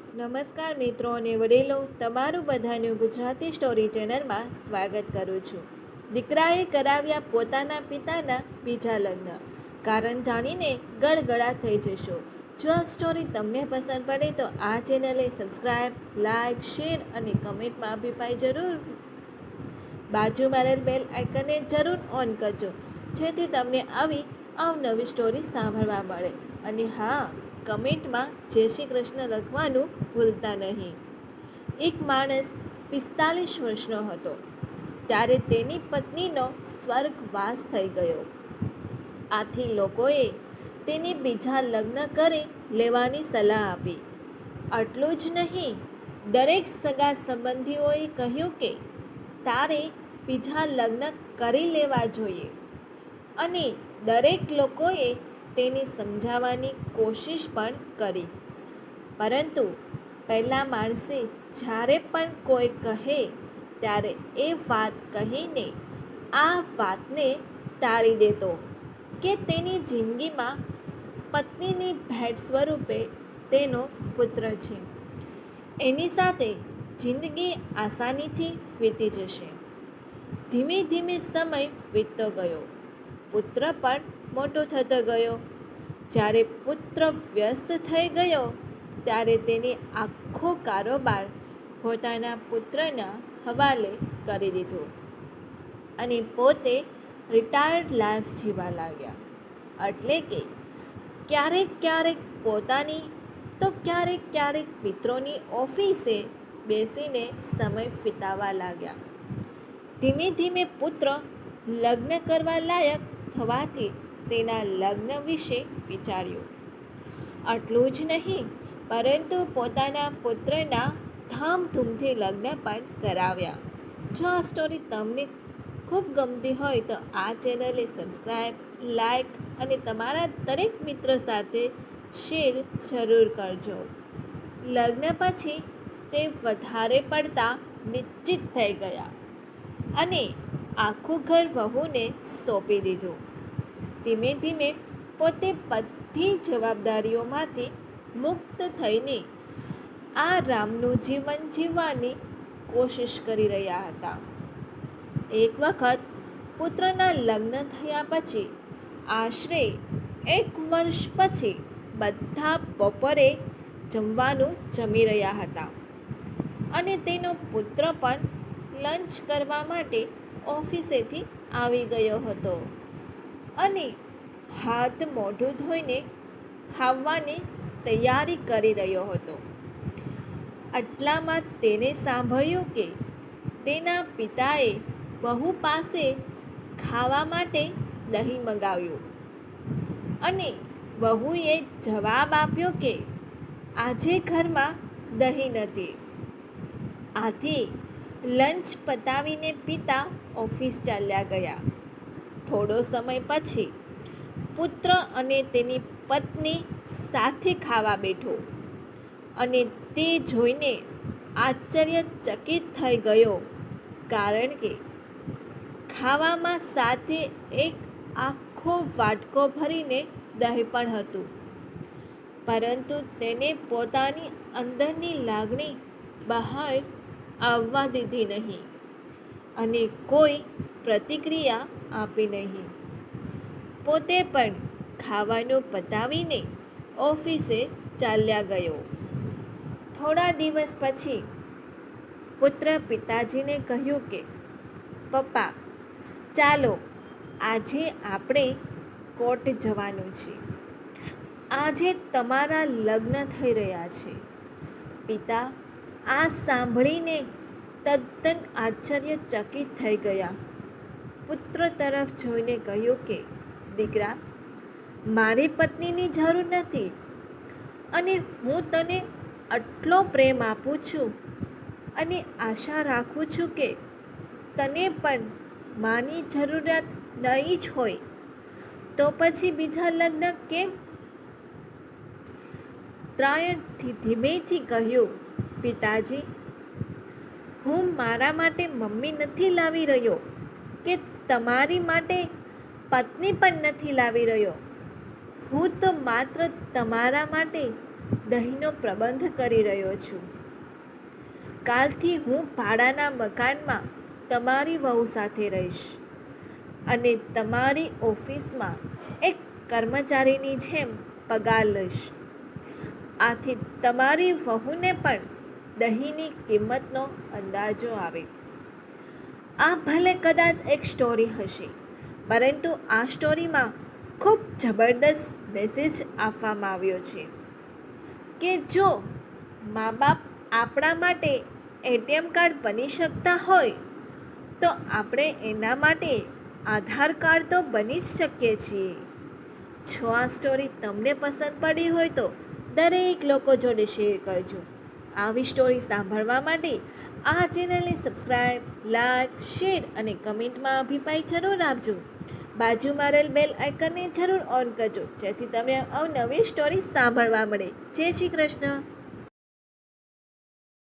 નમસ્કાર મિત્રો અને વડીલો, તમારું બધાનું ગુજરાતી સ્ટોરી ચેનલમાં સ્વાગત કરું છું. દીકરાએ કરાવ્યા પોતાના પિતાના બીજા લગ્ન. કારણ જાણીને ગળગળા થઈ જશો. જો આ સ્ટોરી તમને પસંદ પડે તો આ ચેનલને સબસ્ક્રાઈબ, લાઈક, શેર અને કમેન્ટમાં અભિપ્રાય જરૂર બાજુમાં રહેલ બેલ આઇકનને જરૂર ઓન કરજો, જેથી તમને આવી અવનવી સ્ટોરી સાંભળવા મળે. અને હા, કમેન્ટમાં જય શ્રી કૃષ્ણ લખવાનું ભૂલતા નહીં. એક માણસ 45 વર્ષનો હતો ત્યારે તેની પત્નીનો સ્વર્ગવાસ થઈ ગયો. આથી લોકોએ તેને બીજા લગ્ન કરી લેવાની સલાહ આપી. આટલું જ નહીં, દરેક સગા સંબંધીઓએ કહ્યું કે તારે બીજા લગ્ન કરી લેવા જોઈએ. અને દરેક લોકોએ તેને સમજાવવાની કોશિશ પણ કરી. પરંતુ પહેલા માણસે જ્યારે પણ કોઈ કહે ત્યારે એ વાત કહીને આ વાતને ટાળી દેતો કે તેની જિંદગીમાં પત્નીની ભેટ સ્વરૂપે તેનો પુત્ર છે. એની સાથે જિંદગી આસાનીથી વીતી જશે. ધીમે ધીમે સમય વીતતો ગયો. પુત્ર પણ મોટો થતો ગયો. જ્યારે પુત્ર વ્યસ્ત થઈ ગયો ત્યારે તેને આખો કારોબાર પોતાના પુત્રના હવાલે કરી દીધો અને પોતે રિટાયર્ડ લાઈફ જીવવા લાગ્યા. એટલે કે ક્યારેક ક્યારેક પોતાની તો ક્યારેક ક્યારેક મિત્રોની ઓફિસે બેસીને સમય વિતાવવા લાગ્યા. ધીમે ધીમે પુત્ર લગ્ન કરવા લાયક થવાથી તેના લગ્ન વિશે વિચાર્યું. આટલું જ નહીં, પરંતુ પોતાના પુત્રના ધામધૂમથી લગ્ન પણ કરાવ્યા. જો આ સ્ટોરી તમને ખૂબ ગમતી હોય તો આ ચેનલને સબસ્ક્રાઈબ, લાઈક અને તમારા દરેક મિત્રો સાથે શેર જરૂર કરજો. લગ્ન પછી તે વધારે પડતા નિશ્ચિત થઈ ગયા અને આખું ઘર વહુને સોંપી દીધું. ધીમે ધીમે પોતે બધી જવાબદારીઓમાંથી મુક્ત થઈને આરામનું જીવન જીવવાની કોશિશ કરી રહ્યા હતા. એક વખત પુત્રના લગ્ન થયા પછી આશરે 1 વર્ષ પછી બધા બપોરે જમવાનું જમી રહ્યા હતા અને તેનો પુત્ર પણ લંચ કરવા માટે ઓફિસેથી આવી ગયો હતો અને હાથ મોઢું ધોઈને ખાવાની તૈયારી કરી રહ્યો હતો. આટલામાં તેને સાંભળ્યું કે તેના પિતાએ વહુ પાસે ખાવા માટે દહીં મંગાવ્યું અને વહુએ જવાબ આપ્યો કે આજે ઘરમાં દહીં નથી. આથી લંચ પતાવીને પિતા ઓફિસ ચાલ્યા ગયા. થોડો સમય પછી પુત્ર અને તેની પત્ની સાથે ખાવા બેઠો અને તે જોઈને આશ્ચર્યચકિત થઈ ગયો, કારણ કે ખાવામાં સાથે એક આખો વાટકો ભરીને દહીં પણ હતું. પરંતુ તેને પોતાની અંદરની લાગણી બહાર આવવા દીધી નહીં અને કોઈ પ્રતિક્રિયા આપી નહીં. પોતે પણ ખાવાનું પતાવીને ઓફિસે ચાલ્યા ગયો. થોડા દિવસ પછી પુત્ર પિતાજીને કહ્યું કે પપ્પા, ચાલો આજે આપણે કોર્ટ જવાનું છે. આજે તમારા લગ્ન થઈ રહ્યા છે. પિતા આ સાંભળીને તદ્દન આશ્ચર્યચકિત થઈ ગયા. પુત્ર તરફ જોઈને કહ્યું કે દીકરા, મારી પત્નીની જરૂર નથી અને હું તને આટલો પ્રેમ આપું છું અને આશા રાખું છું કે તને પણ માની જરૂરિયાત નહીં જ હોય તો પછી બીજા લગ્ન કેમ? ત્રાયણથી ધીમેથી કહ્યું, પિતાજી, હું મારા માટે મમ્મી નથી લાવી રહ્યો કે તમારી માટે પત્ની પણ નથી લાવી રહ્યો. હું તો માત્ર તમારા માટે દહીંનો પ્રબંધ કરી રહ્યો છું. કાલથી હું ભાડાના મકાનમાં તમારી વહુ સાથે રહીશ અને તમારી ઓફિસમાં એક કર્મચારીની જેમ પગાર લઈશ. આથી તમારી વહુને પણ દહીંની કિંમતનો અંદાજો આવે. આ ભલે કદાચ એક સ્ટોરી હશે, પરંતુ આ સ્ટોરીમાં ખૂબ જબરદસ્ત મેસેજ આપવામાં આવ્યો છે કે જો મા બાપ આપણા માટે એટીએમ કાર્ડ બની શકતા હોય તો આપણે એના માટે આધાર કાર્ડ તો બની જ શકીએ છીએ. જો આ સ્ટોરી તમને પસંદ પડી હોય તો દરેક લોકો જોડે શેર કરજો. આવી સ્ટોરી સાંભળવા માટે આ ચેનલને સબસ્ક્રાઈબ, લાઈક, શેર અને કમેન્ટમાં અભિપ્રાય જરૂર આપજો. બાજુમાં રહેલ બેલ આઇકનને જરૂર ઓન કરજો, જેથી તમને અવનવી સ્ટોરી સાંભળવા મળે. જય શ્રી કૃષ્ણ.